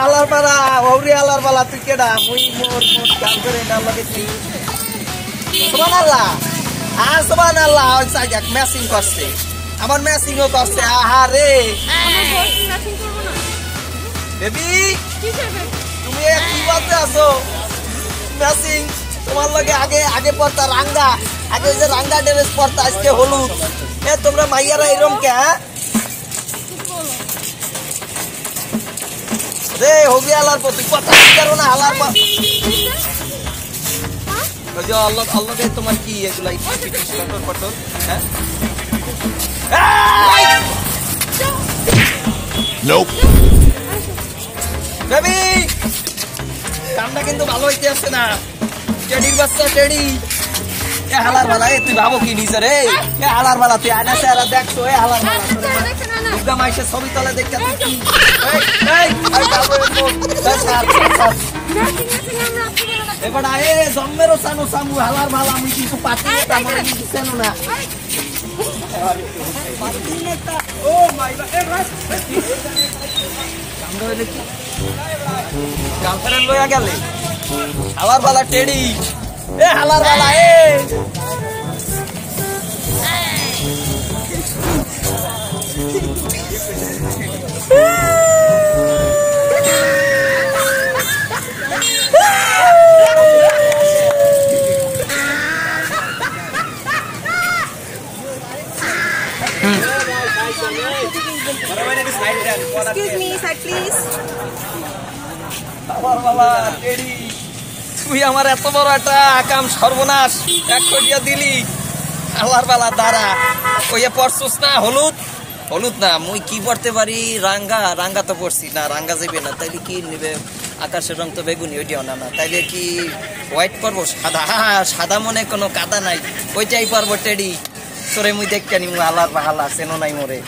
আলার পালা ওরি আলার পালা তুই কেডা মুই মোর গার্লফ্রেন্ড লাগেছি সুবহানাল্লাহ সুবহানাল্লাহ ওই সাজাক ম্যাচিং করছে আমার ম্যাচিংও করছে আহারে আমার বস ম্যাচিং করব না বেবি কি করবে তুমি কি বলতে আছো ম্যাচিং তোমার লগে আগে পড়তা রাঙ্গা আগে যে রাঙ্গা ড্রেস পড়তা আজকে হলুদ এ তোমরা মাইয়ারা এরকম কে রে হোগি আলার প্রতি কথা করো না আলার ওই যে আল্লাহ কে তোমার কি এগুলা পটল হ্যাঁ নোপ বেবি কামটা কিন্তু ভালো হইতে আসছে না টেডির বাচ্চা টেডি এ হালার বালা এ তুই ভাবো কি নিছে রে এ হালার বালা তুই আনা সারা দেখছো এ হালার বালা একদম আইসে ছবি তলে দেখতে তুই এই আই যাবো স্যার এবারে এ জম্মেরও সানো সামু হালার বালা আমি কিছু পাচ্ছি না আমার কিছু জানো না ও মাই গড এ রাইট কামড় হইলে কি গার্লফ্রেন্ড লইয়া গেলে হালার বালা টেডি এ হালার বালা এ Excuse me, sir, please. তুই আমার এত বড় একটা কাম সর্বনাশ এক করিয়া দিলি আল্লাহর বালা দ্বারা কইয়া পড়ছস না হলুদ না মুই কি পড়তে পারি রাঙ্গা তো পড়ছি না রাঙ্গা যাবে না তাইলে কি নেবে আকাশের রং তো বেগুনি ওইটাও না তাইলে কি হোয়াইট পরবো সাদা মনে কোনো কাদা নাই ওইটাই পরবো টেডি তোরে মুই দেখতে নি আল্লাহর বালা চেনো নাই মোরে